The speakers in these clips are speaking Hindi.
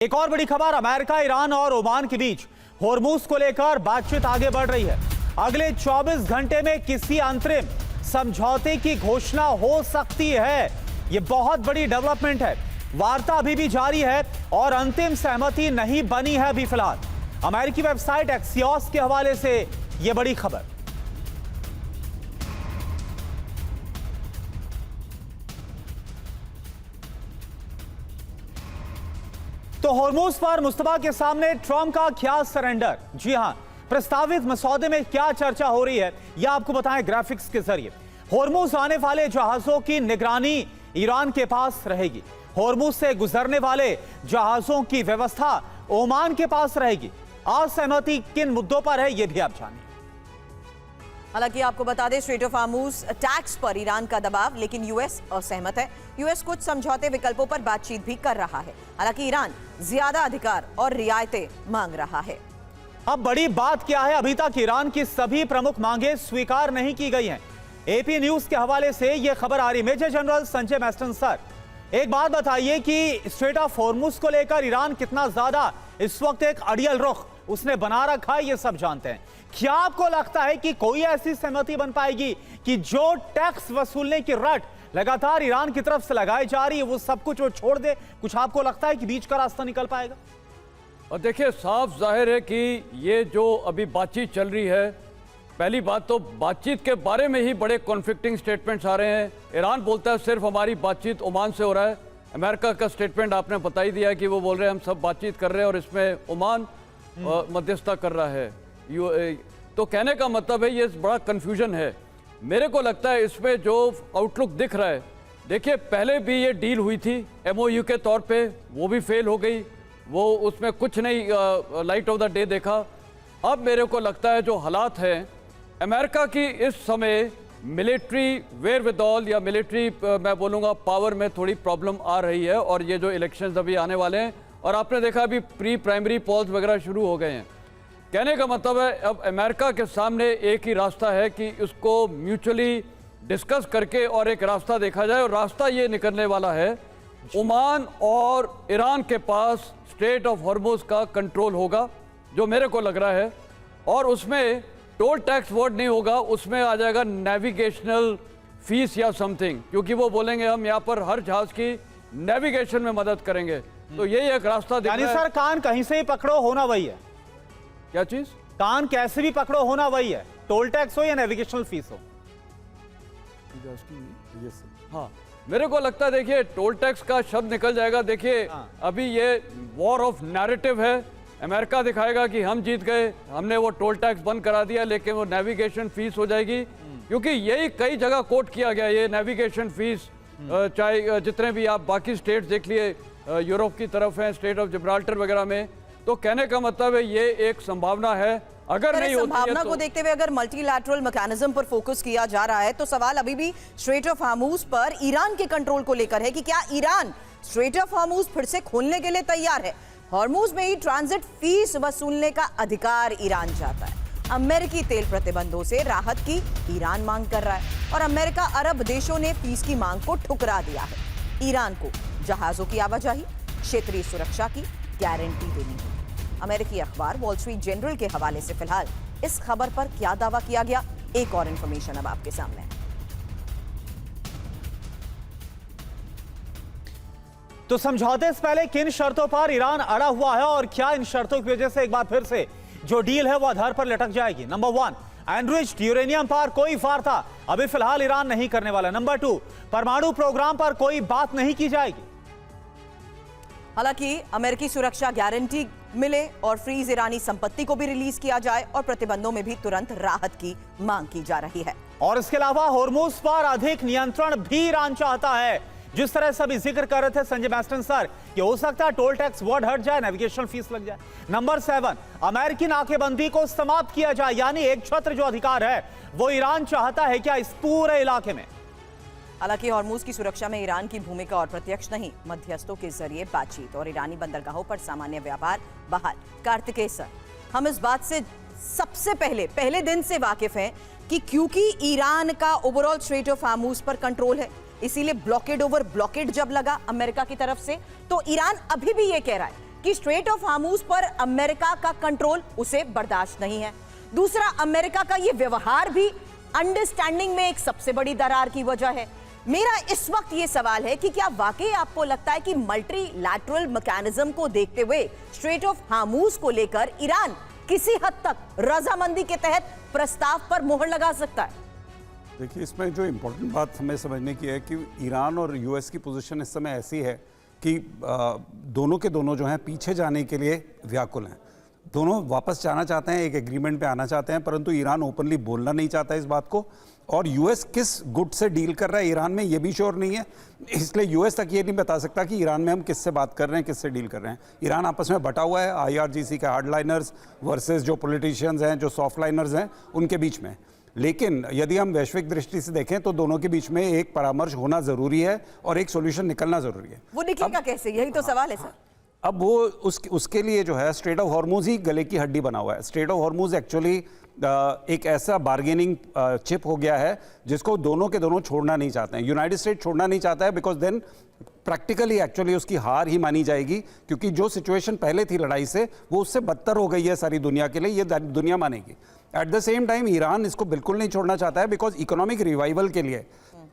एक और बड़ी खबर, अमेरिका, ईरान और ओमान के बीच होर्मुज को लेकर बातचीत आगे बढ़ रही है। अगले 24 घंटे में किसी अंतरिम समझौते की घोषणा हो सकती है। यह बहुत बड़ी डेवलपमेंट है। वार्ता अभी भी जारी है और अंतिम सहमति नहीं बनी है अभी फिलहाल। अमेरिकी वेबसाइट एक्सियोस के हवाले से यह बड़ी खबर। तो होर्मुज पर मुस्तफा के सामने ट्रंप का क्या सरेंडर? जी हां, प्रस्तावित मसौदे में क्या चर्चा हो रही है यह आपको बताएं ग्राफिक्स के जरिए। होर्मुज आने वाले जहाजों की निगरानी ईरान के पास रहेगी। होर्मुज से गुजरने वाले जहाजों की व्यवस्था ओमान के पास रहेगी। असहमति किन मुद्दों पर है यह भी आप जानिए। हालांकि आपको बता दें, स्ट्रेट ऑफ हॉर्मुज टैक्स पर ईरान का दबाव, लेकिन यूएस असहमत है। यूएस कुछ समझौते विकल्पों पर बातचीत भी कर रहा है। हालांकि ईरान ज्यादा अधिकार और रियायतें मांग रहा है। अब बड़ी बात क्या है, अभी तक ईरान की सभी प्रमुख मांगे स्वीकार नहीं की गई हैं। एपी न्यूज के हवाले से यह खबर आ रही। मेजर जनरल संजय मैस्टन सर, एक बात बताइए कि स्ट्रेट ऑफ हॉर्मुज को लेकर ईरान कितना ज्यादा इस वक्त एक अड़ियल रुख उसने बना रखा है, ये सब जानते हैं। क्या आपको लगता है कि कोई ऐसी सहमति बन पाएगी कि जो टैक्स वसूलने की रट लगातार ईरान की तरफ से लगाई जा रही है वो सब कुछ वो छोड़ दे? कुछ आपको लगता है कि बीच का रास्ता निकल पाएगा? और देखिए, साफ जाहिर है कि ये जो अभी बातचीत चल रही है, पहली बात तो बातचीत के बारे में ही बड़े कॉन्फ्लिक्टिंग स्टेटमेंट्स आ रहे हैं। ईरान बोलता है सिर्फ हमारी बातचीत ओमान से हो रहा है। अमेरिका का स्टेटमेंट आपने बता ही दिया कि वो बोल रहे हैं हम सब बातचीत कर रहे हैं और इसमें ओमान मध्यस्थता कर रहा है। तो कहने का मतलब है ये बड़ा कन्फ्यूजन है। मेरे को लगता है इसमें जो आउटलुक दिख रहा है, देखिए पहले भी ये डील हुई थी एमओयू के तौर पे, वो भी फेल हो गई। वो उसमें कुछ नहीं लाइट ऑफ द डे देखा। अब मेरे को लगता है जो हालात हैं, अमेरिका की इस समय मिलिट्री वेयरविदॉल या मिलिट्री मैं बोलूँगा पावर में थोड़ी प्रॉब्लम आ रही है। और ये जो इलेक्शंस अभी आने वाले हैं और आपने देखा अभी प्री प्राइमरी पोल्स वगैरह शुरू हो गए हैं। कहने का मतलब है अब अमेरिका के सामने एक ही रास्ता है कि उसको म्यूचुअली डिस्कस करके और एक रास्ता देखा जाए। और रास्ता ये निकलने वाला है, ओमान और ईरान के पास स्ट्रेट ऑफ हॉर्मुज का कंट्रोल होगा, जो मेरे को लग रहा है। और उसमें टोल टैक्स वर्ड नहीं होगा, उसमें आ जाएगा नेविगेशनल फीस या समथिंग, क्योंकि वो बोलेंगे हम यहाँ पर हर जहाज की नेविगेशन में मदद करेंगे। तो यही एक रास्ता दिख रहा है। सर, कान कहीं से ही पकड़ो होना वही है। क्या चीज? कान कैसे भी पकड़ो होना वही है, टोल टैक्स हो या नेविगेशनल फीस हो। हाँ, मेरे को लगता है देखिए टोल टैक्स का शब्द निकल जाएगा। देखिए अभी ये वॉर ऑफ नैरेटिव है। अमेरिका दिखाएगा कि हम जीत गए, हमने वो टोल टैक्स बंद करा दिया, लेकिन वो नेविगेशन फीस हो जाएगी। क्योंकि यही कई जगह कोट किया गया, ये नेविगेशन फीस, चाहे जितने भी आप बाकी स्टेट देख लिए, यूरोप की तरफ है, स्टेट ऑफ जिब्राल्टर वगैरह में। तो कहने का मतलब है ये एक संभावना है। अगर नहीं होती है संभावना तो... को देखते हुए अगर मल्टीलैटरल मैकेनिज्म पर फोकस किया जा रहा है, तो सवाल अभी भी स्ट्रेट ऑफ हॉर्मुज पर ईरान के कंट्रोल को लेकर है कि क्या ईरान स्ट्रेट ऑफ हॉर्मुज फिर से खोलने के लिए तैयार है। हॉर्मुज में ही ट्रांजिट फीस वसूलने का अधिकार ईरान चाहता है। अमेरिकी तेल प्रतिबंधों से राहत की ईरान मांग कर रहा है और अमेरिका अरब देशों ने फीस की मांग को ठुकरा दिया है। ईरान को जहाजों की आवाजाही, क्षेत्रीय सुरक्षा की गारंटी देनी है। अमेरिकी अखबार वॉल स्ट्रीट जर्नल के हवाले से फिलहाल इस खबर पर क्या दावा किया गया, एक और इंफॉर्मेशन अब आपके सामने। तो समझौते से पहले किन शर्तों पर ईरान अड़ा हुआ है और क्या इन शर्तों की वजह से एक बार फिर से जो डील है वो आधार पर लटक जाएगी? नंबर 1, एनरिच्ड यूरेनियम पर कोई वार्ता अभी फिलहाल ईरान नहीं करने वाला। नंबर 2, परमाणु प्रोग्राम पर कोई बात नहीं की जाएगी। हालांकि अमेरिकी सुरक्षा गारंटी मिले और फ्रीज ईरानी संपत्ति को भी रिलीज किया जाए और प्रतिबंधों में भी तुरंत राहत की मांग की जा रही है। और इसके अलावा होर्मुज पर अधिक नियंत्रण भी ईरान चाहता है। जिस तरह से अभी जिक्र कर रहे थे संजय मैस्टन सर कि हो सकता है टोल टैक्स वर्ड हट जाए, नेविगेशनल फीस लग जाए। नंबर 7, अमेरिकी नाकेबंदी को समाप्त किया जाए, यानी एक छत्र जो अधिकार है वो ईरान चाहता है क्या इस पूरे इलाके में? हालांकि हॉर्मुज की सुरक्षा में ईरान की भूमिका और प्रत्यक्ष नहीं, मध्यस्थों के जरिए बातचीत और ईरानी बंदरगाहों पर सामान्य व्यापार बहाल। कार्तिकेय सर, हम इस बात से सबसे पहले दिन से वाकिफ हैं कि क्योंकि ईरान का ओवरऑल स्ट्रेट ऑफ हॉर्मुज पर कंट्रोल है, इसीलिए ब्लॉकेड ओवर ब्लॉकेड जब लगा अमेरिका की तरफ से, तो ईरान अभी भी ये कह रहा है कि स्ट्रेट ऑफ हार्मूज पर अमेरिका का कंट्रोल उसे बर्दाश्त नहीं है। दूसरा, अमेरिका का यह व्यवहार भी अंडरस्टैंडिंग में एक सबसे बड़ी दरार की वजह है। मेरा इस वक्त यह सवाल है कि क्या वाकई आपको लगता है कि मल्टीलैटरल मैकेनिज्म को देखते हुए स्ट्रेट ऑफ हार्मूज को लेकर ईरान किसी हद तक रजामंदी के तहत प्रस्ताव पर मोहर लगा सकता है? देखिए, इसमें जो इम्पोर्टेंट बात हमें समझने की है कि ईरान और यूएस की पोजीशन इस समय ऐसी है कि दोनों के दोनों जो हैं पीछे जाने के लिए व्याकुल हैं। दोनों वापस जाना चाहते हैं, एक एग्रीमेंट पे आना चाहते हैं, परंतु ईरान ओपनली बोलना नहीं चाहता इस बात को। और यूएस किस गुट से डील कर रहा है ईरान में, ये भी श्योर नहीं है। इसलिए यूएस तक ये नहीं बता सकता कि ईरान में हम किससे बात कर रहे हैं, किससे डील कर रहे हैं। ईरान आपस में बटा हुआ है, IRGC के हार्डलाइनर्स वर्सेस जो पॉलिटिशियंस हैं, जो सॉफ्टलाइनर्स हैं, उनके बीच में। लेकिन यदि हम वैश्विक दृष्टि से देखें तो दोनों के बीच में एक परामर्श होना जरूरी है और एक सोल्यूशन निकलना जरूरी है। वो निकलेगा कैसे, यही तो सवाल है सर। अब वो उसके लिए जो है स्ट्रेट ऑफ हॉर्मूज ही गले की हड्डी बना हुआ है। स्ट्रेट ऑफ हॉर्मूज एक्चुअली एक ऐसा बार्गेनिंग चिप हो गया है जिसको दोनों के दोनों छोड़ना नहीं चाहते हैं। यूनाइटेड स्टेट छोड़ना नहीं चाहता है बिकॉज देन प्रैक्टिकली एक्चुअली उसकी हार ही मानी जाएगी, क्योंकि जो सिचुएशन पहले थी लड़ाई से वो उससे बदतर हो गई है सारी दुनिया के लिए, ये दुनिया मानेगी। At the same time Iran इसको बिल्कुल नहीं छोड़ना चाहता है बिकॉज इकोनॉमिक रिवाइवल के लिए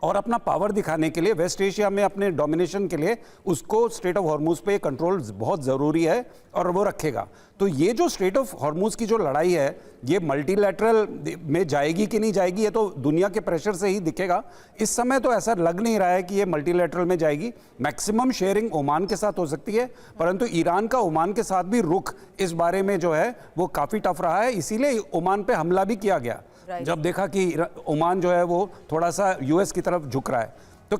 और अपना पावर दिखाने के लिए, वेस्ट एशिया में अपने डोमिनेशन के लिए उसको स्ट्रेट ऑफ हॉर्मूज पे कंट्रोल बहुत ज़रूरी है और वो रखेगा। तो ये जो स्ट्रेट ऑफ हॉर्मूज की जो लड़ाई है ये मल्टीलैटरल में जाएगी कि नहीं जाएगी ये तो दुनिया के प्रेशर से ही दिखेगा। इस समय तो ऐसा लग नहीं रहा है कि ये मल्टीलैटरल में जाएगी। मैक्सिमम शेयरिंग ओमान के साथ हो सकती है, परंतु ईरान का ओमान के साथ भी रुख इस बारे में जो है वो काफ़ी टफ रहा है, इसीलिए ओमान पे हमला भी किया गया जब देखा कि ओमान जो है वो थोड़ा सा यूएस की तरफ झुक रहा है। तो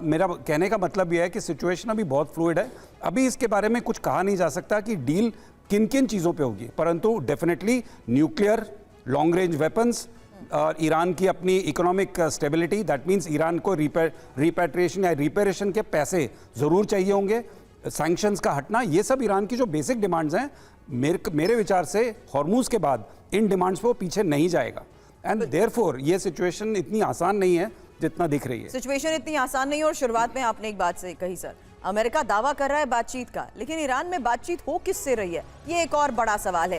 मेरा कहने का मतलब यह है कि सिचुएशन अभी बहुत फ्लूइड है। अभी इसके बारे में कुछ कहा नहीं जा सकता कि डील किन किन चीज़ों पे होगी, परंतु definitely nuclear, long range weapons और ईरान की अपनी economic stability, that means Iran को रिपैट्रिएशन या रिपेरेशन के पैसे ज़रूर चाहिए होंगे, सैंक्शंस का हटना, ये सब ईरान की जो बेसिक डिमांड्स हैं। मेरे विचार से हॉर्मूज के बाद इन डिमांड्स पे वो पीछे नहीं जाएगा एंड देयरफॉर ये सिचुएशन इतनी आसान नहीं है जितना दिख रही है। सिचुएशन इतनी आसान नहीं है। और शुरुआत में आपने एक बात से कही सर, अमेरिका दावा कर रहा है बातचीत का, लेकिन ईरान में बातचीत हो किससे रही है, ये एक और बड़ा सवाल है।